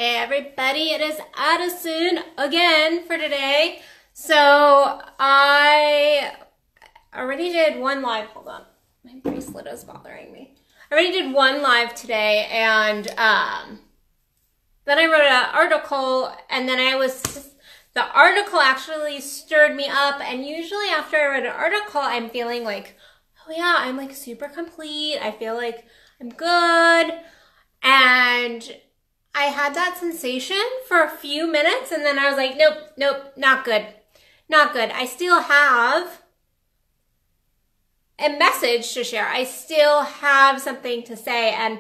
Hey everybody, it is Addison again for today. So I already did one live, hold on, my bracelet is bothering me. I already did one live today and then I wrote an article and then the article actually stirred me up, and usually after I write an article I'm feeling like, oh yeah, I'm like super complete, I feel like I'm good, and I had that sensation for a few minutes and then I was like, nope, not good. Not good. I still have a message to share. I still have something to say, and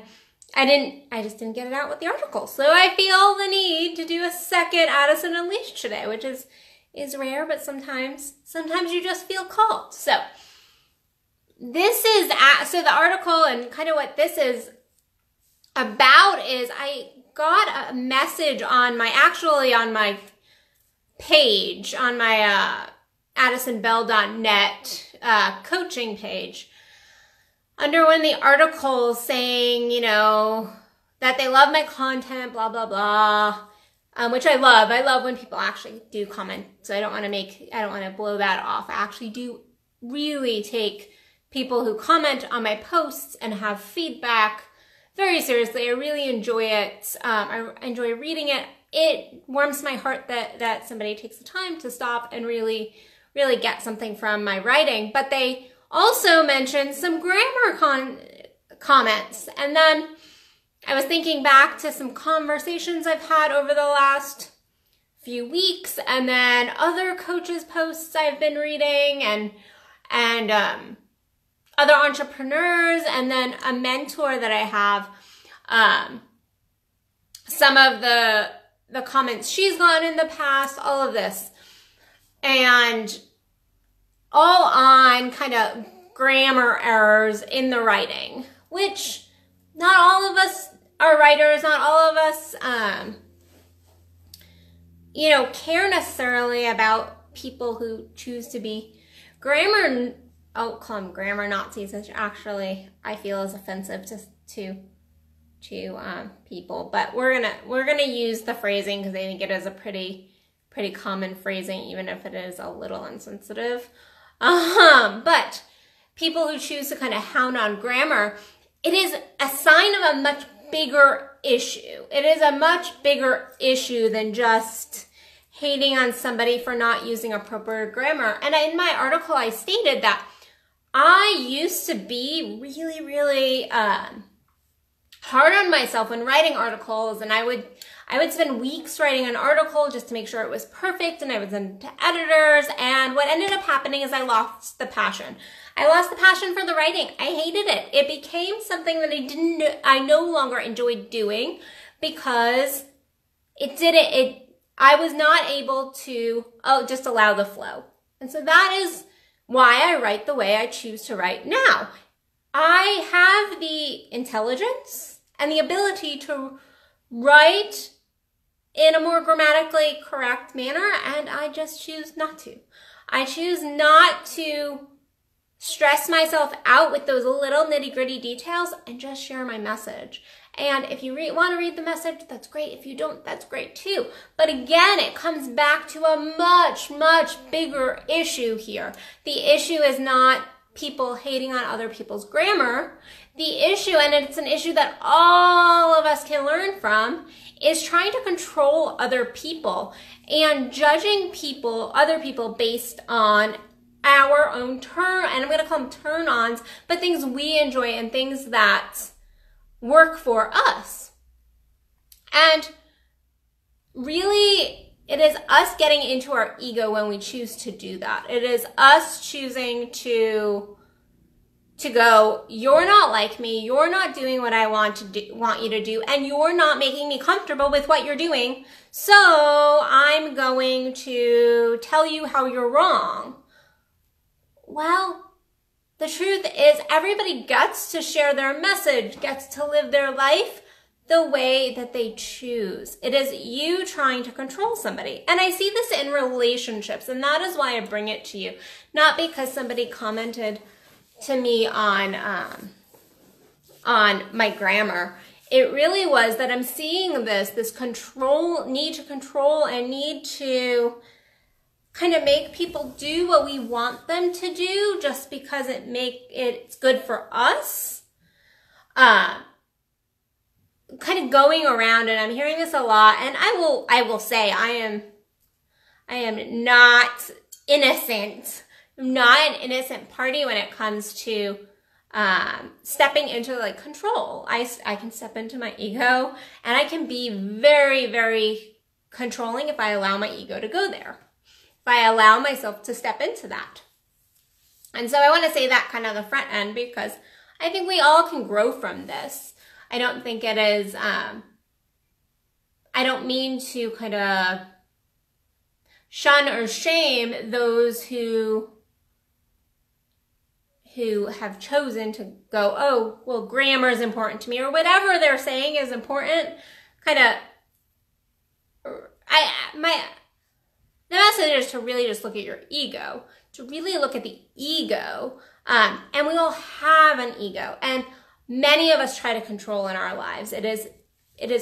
I just didn't get it out with the article. So I feel the need to do a second Addison Unleashed today, which is rare, but sometimes you just feel called. So so the article and kind of what this is about is I got a message on my page, on my addisonbell.net coaching page, under one of the articles saying, you know, that they love my content, blah, blah, blah, which I love. I love when people actually do comment, so I don't want to blow that off. I actually do really take people who comment on my posts and have feedback very seriously. I really enjoy it. I enjoy reading it. It warms my heart that somebody takes the time to stop and really get something from my writing. But they also mentioned some grammar comments. And then I was thinking back to some conversations I've had over the last few weeks, and then other coaches' posts I've been reading, and other entrepreneurs, and then a mentor that I have, some of the comments she's gotten in the past, all of this, and all on kind of grammar errors in the writing, which not all of us are writers, not all of us, care necessarily about people who choose to be grammar. I'll call them grammar Nazis, which actually I feel is offensive to people. But we're gonna use the phrasing because I think it is a pretty common phrasing, even if it is a little insensitive. But people who choose to kind of hound on grammar, it is a sign of a much bigger issue. It is a much bigger issue than just hating on somebody for not using appropriate grammar. And in my article, I stated that I used to be really hard on myself when writing articles, and I would spend weeks writing an article just to make sure it was perfect, and I would send it to editors, and what ended up happening is I lost the passion. I lost the passion for the writing. I hated it. It became something that I no longer enjoyed doing because I was not able to just allow the flow. And so that is why I write the way I choose to write now. I have the intelligence and the ability to write in a more grammatically correct manner, and I just choose not to. I choose not to stress myself out with those little nitty-gritty details and just share my message. And if you want to read the message, that's great. If you don't, that's great too. But again, it comes back to a much bigger issue here. The issue is not people hating on other people's grammar. The issue, and it's an issue that all of us can learn from, is trying to control other people and judging other people based on our own and I'm going to call them turn-ons, but things we enjoy and things that work for us. And really, it is us getting into our ego when we choose to do that. It is us choosing to go, you're not like me, you're not doing what I want you to do, and you're not making me comfortable with what you're doing, so I'm going to tell you how you're wrong. Well, the truth is everybody gets to share their message, gets to live their life the way that they choose. It is you trying to control somebody. And I see this in relationships, and that is why I bring it to you. Not because somebody commented to me on my grammar. it really was that I'm seeing this control, need to control and need to kind of make people do what we want them to do just because it's good for us. Kind of going around, and I'm hearing this a lot, and I will say I am not innocent. I'm not an innocent party when it comes to stepping into like control. I can step into my ego, and I can be very, very controlling if I allow my ego to go there. If I allow myself to step into that. And so I want to say that kind of the front end, because I think we all can grow from this. I don't think it is, I don't mean to kind of shun or shame those who have chosen to go, oh, well, grammar is important to me, or whatever they're saying is important. The message is to really just look at your ego, to really look at the ego. And we all have an ego, and many of us try to control in our lives. It is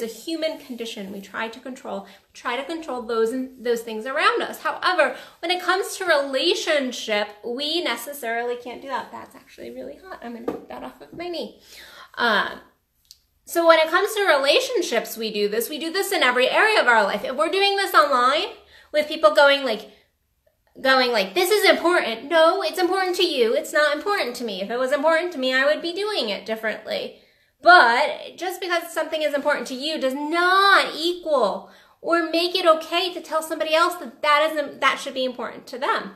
a human condition. We try to control those things around us. However, when it comes to relationship, we necessarily can't do that. That's actually really hot. I'm going to get that off of my knee. So when it comes to relationships, we do this in every area of our life. If we're doing this online with people going like, this is important. No, it's important to you. It's not important to me. If it was important to me, I would be doing it differently. But just because something is important to you does not equal or make it okay to tell somebody else that should be important to them.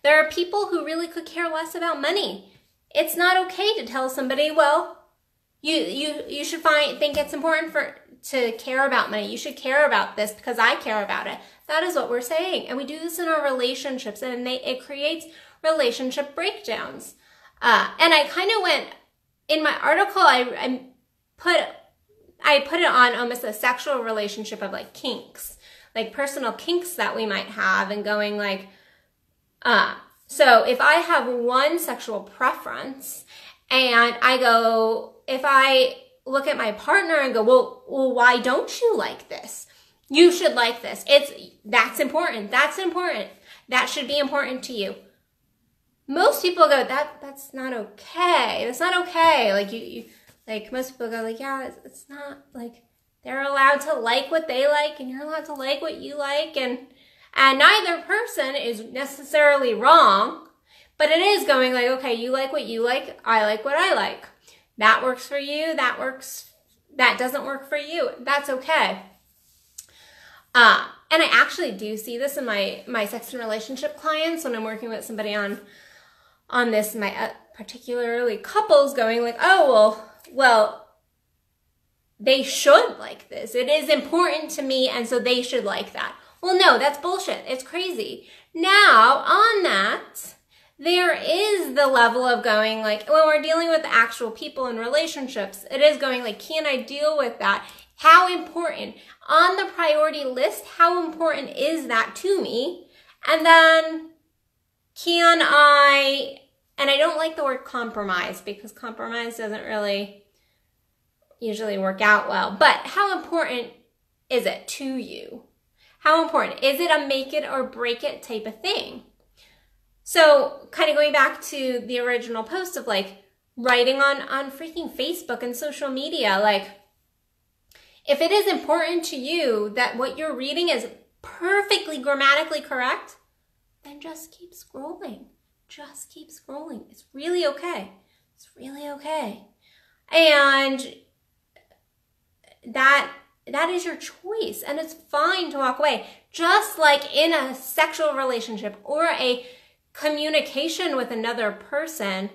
There are people who really could care less about money. It's not okay to tell somebody, well, you should think it's important to care about money. You should care about this because I care about it. That is what we're saying. And we do this in our relationships, and it creates relationship breakdowns. And I kind of went, in my article, I put it on almost a sexual relationship of like kinks, like personal kinks that we might have, and going like, so if I have one sexual preference and if I look at my partner and go, well, why don't you like this? You should like this. That's important. That's important. That should be important to you. Most people go, that's not okay. That's not okay. Like most people go like, yeah, it's not, like, they're allowed to like what they like, and you're allowed to like what you like, and neither person is necessarily wrong, but it is going like, okay, you like what you like, I like what I like. That works for you, that doesn't work for you. That's okay. And I actually do see this in my sex and relationship clients when I'm working with somebody on this, my particularly couples going like, oh, well, they should like this. It is important to me, and so they should like that. Well, no, that's bullshit. It's crazy. Now, on that, there is the level of going like, when we're dealing with actual people in relationships, it is going like, can I deal with that? How important? On the priority list, how important is that to me? And then can I, and I don't like the word compromise, because compromise doesn't really usually work out well, but how important is it to you? How important? Is it a make it or break it type of thing? So kind of going back to the original post of like writing on freaking Facebook and social media, like, if it is important to you that what you're reading is perfectly grammatically correct, then just keep scrolling. Just keep scrolling. It's really okay. It's really okay. And that is your choice, and it's fine to walk away. Just like in a sexual relationship or a communication with another person,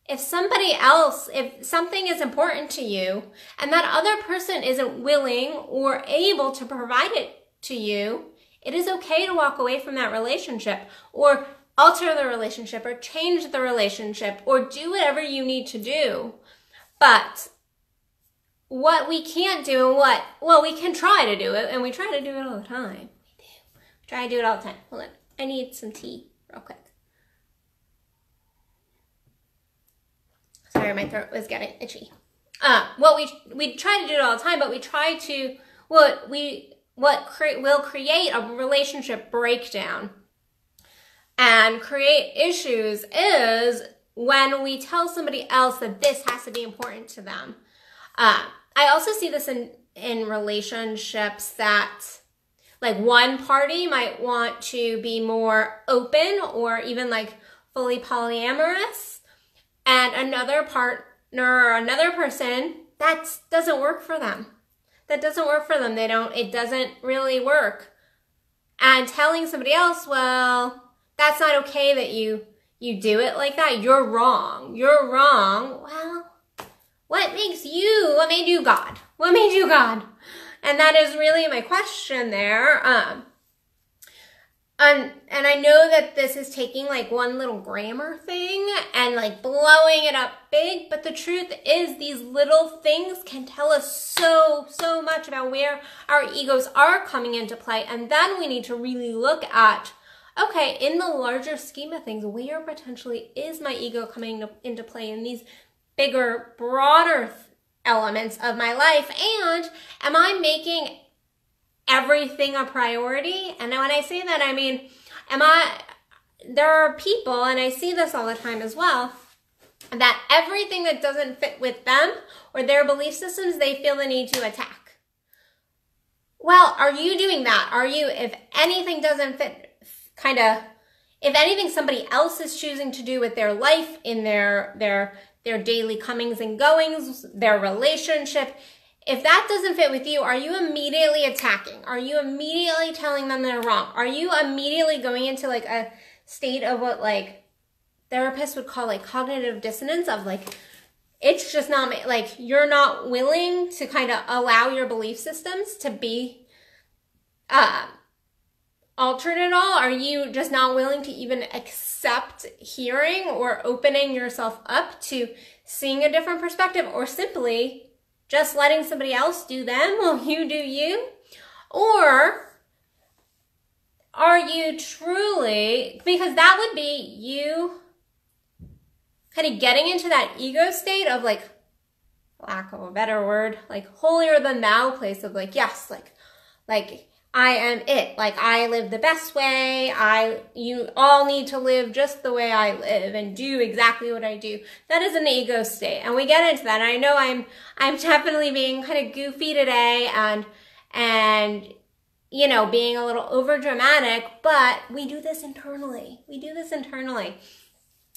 if something is important to you and that other person isn't willing or able to provide it to you, it is okay to walk away from that relationship, or alter the relationship, or change the relationship, or do whatever you need to do. But what we can't do, we can try to do it, and we try to do it all the time. We try to do it all the time. Hold on. I need some tea real quick. Sorry, my throat was getting itchy. we try to do it all the time, but we try to, what will create a relationship breakdown and create issues is when we tell somebody else that this has to be important to them. I also see this in relationships that, like, one party might want to be more open or even like fully polyamorous, and another partner or another person, that doesn't work for them. That doesn't work for them. It doesn't really work. And telling somebody else, well, that's not okay that you do it like that. You're wrong. You're wrong. Well, what made you God? What made you God? And that is really my question there. And I know that this is taking like one little grammar thing and like blowing it up big, but the truth is these little things can tell us so much about where our egos are coming into play. And then we need to really look at, okay, in the larger scheme of things, where potentially is my ego coming into play in these bigger, broader elements of my life? And am I making everything a priority? And when I say that, I mean, there are people, and I see this all the time as well, that everything that doesn't fit with them or their belief systems, they feel the need to attack. Well, are you doing that? Are you, if anything doesn't fit, if anything somebody else is choosing to do with their life, in their daily comings and goings, their relationship, if that doesn't fit with you, are you immediately attacking? Are you immediately telling them they're wrong? Are you immediately going into like a state of what like therapists would call like cognitive dissonance, of like, it's just not, like, you're not willing to kind of allow your belief systems to be altered at all? Are you just not willing to even accept hearing or opening yourself up to seeing a different perspective, or simply just letting somebody else do them while you do you? Or are you truly, because that would be you kind of getting into that ego state of, like, lack of a better word, like holier than thou place of like, yes, like I am it. Like, I live the best way. You all need to live just the way I live and do exactly what I do. That is an ego state. And we get into that. And I know I'm definitely being kind of goofy today and, you know, being a little over dramatic, but we do this internally. We do this internally.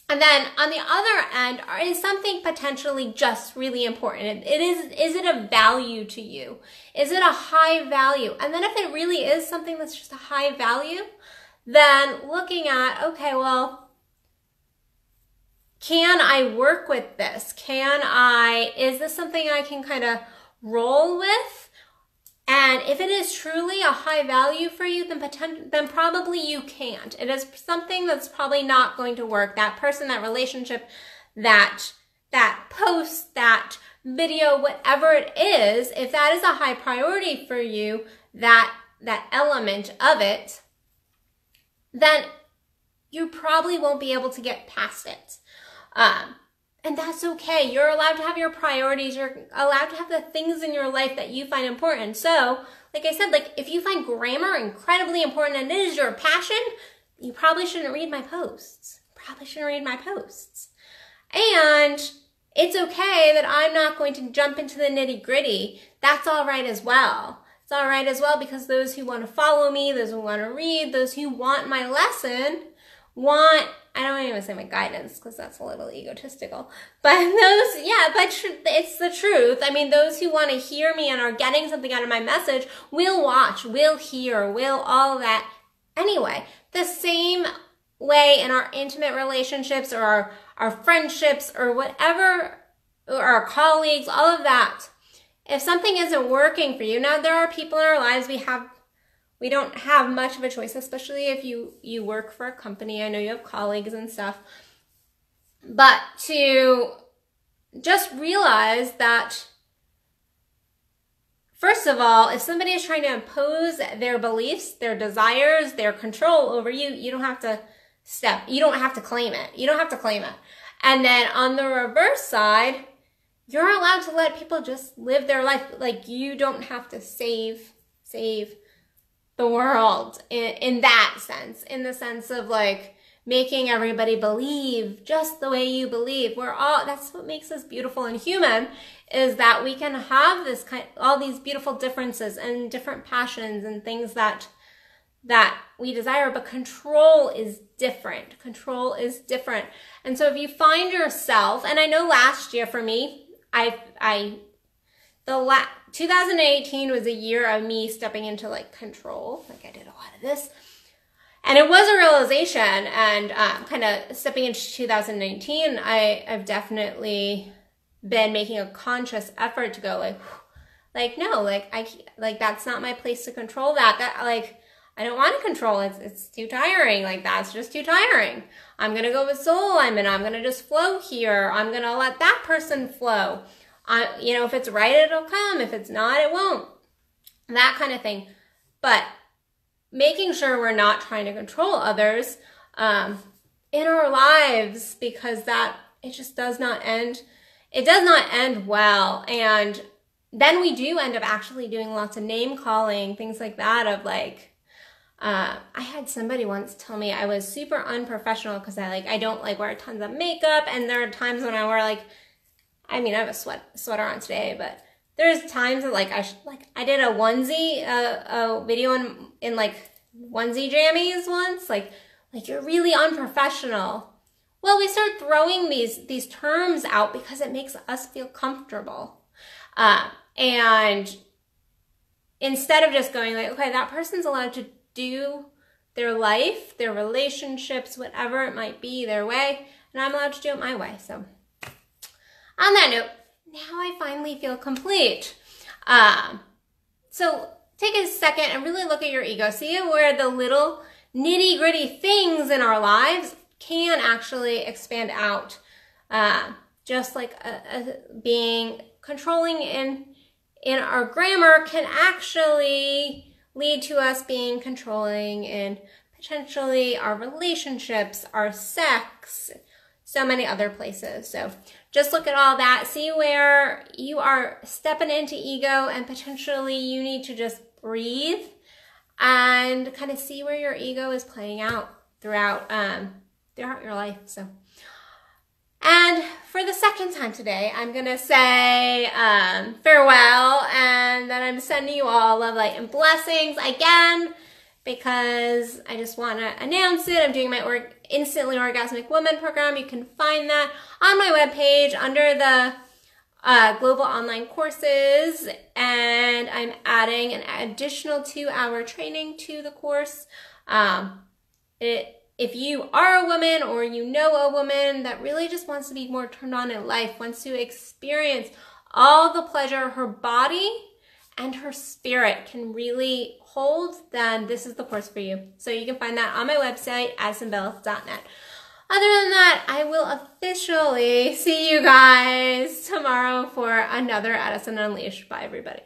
And then on the other end, is something potentially just really important? Is it a value to you? Is it a high value? And then if it really is something that's just a high value, then looking at, okay, well, can I work with this? Is this something I can kind of roll with? And if it is truly a high value for you, then probably you can't. It is something that's probably not going to work. That person, that relationship, that post, that video, whatever it is, if that is a high priority for you, that element of it, then you probably won't be able to get past it. And that's okay. You're allowed to have your priorities. You're allowed to have the things in your life that you find important. So, like I said, like, if you find grammar incredibly important and it is your passion, you probably shouldn't read my posts. And it's okay that I'm not going to jump into the nitty-gritty. That's all right as well. It's all right as well, because those who want to follow me, those who want to read, those who want my lesson, I don't even say my guidance, because that's a little egotistical, but it's the truth. I mean, those who want to hear me and are getting something out of my message will watch, will hear, will all that. Anyway, the same way in our intimate relationships or our friendships or whatever, or our colleagues, all of that. If something isn't working for you, now there are people in our lives we don't have much of a choice, especially if you work for a company. I know you have colleagues and stuff. But to just realize that, first of all, if somebody is trying to impose their beliefs, their desires, their control over you, you don't have to claim it. You don't have to claim it. And then on the reverse side, you're allowed to let people just live their life. Like, you don't have to save the world in that sense, in the sense of like making everybody believe just the way you believe. That's what makes us beautiful and human, is that we can have all these beautiful differences and different passions and things that we desire, but control is different. Control is different. And so if you find yourself, and I know last year for me, 2018 was a year of me stepping into like control. Like, I did a lot of this. And it was a realization, and kind of stepping into 2019, I've definitely been making a conscious effort to go like no, like that's not my place to control that. Like, I don't want to control it. It's too tiring. Like, that's just too tiring. I'm going to go with soul alignment. I'm going to just flow here. I'm going to let that person flow. If it's right, it'll come. If it's not, it won't. That kind of thing. But making sure we're not trying to control others in our lives, because it just does not end. It does not end well. And then we do end up actually doing lots of name calling, things like that, of like, I had somebody once tell me I was super unprofessional because I don't like wear tons of makeup, and there are times when I wear I have a sweater on today, but there's times that I did a onesie, a video in like onesie jammies once, like you're really unprofessional. Well, we start throwing these terms out because it makes us feel comfortable, and instead of just going like, okay, that person's allowed to do their life, their relationships, whatever it might be, their way, and I'm allowed to do it my way. So on that note, now I finally feel complete. So take a second and really look at your ego. See where the little nitty gritty things in our lives can actually expand out. Just like being controlling in our grammar can actually lead to us being controlling in potentially our relationships, our sex, so many other places. So just look at all that, see where you are stepping into ego, and potentially you need to just breathe and kind of see where your ego is playing out throughout your life. So, and for the second time today, I'm going to say farewell, and then I'm sending you all love, light, and blessings again, because I just want to announce it. I'm doing my Instantly Orgasmic Woman program. You can find that on my webpage under the global online courses, and I'm adding an additional 2-hour training to the course. If you are a woman, or you know a woman that really just wants to be more turned on in life, wants to experience all the pleasure her body and her spirit can really hold, then this is the course for you. So you can find that on my website, addisonbellis.net. Other than that, I will officially see you guys tomorrow for another Addison Unleashed. Bye, everybody.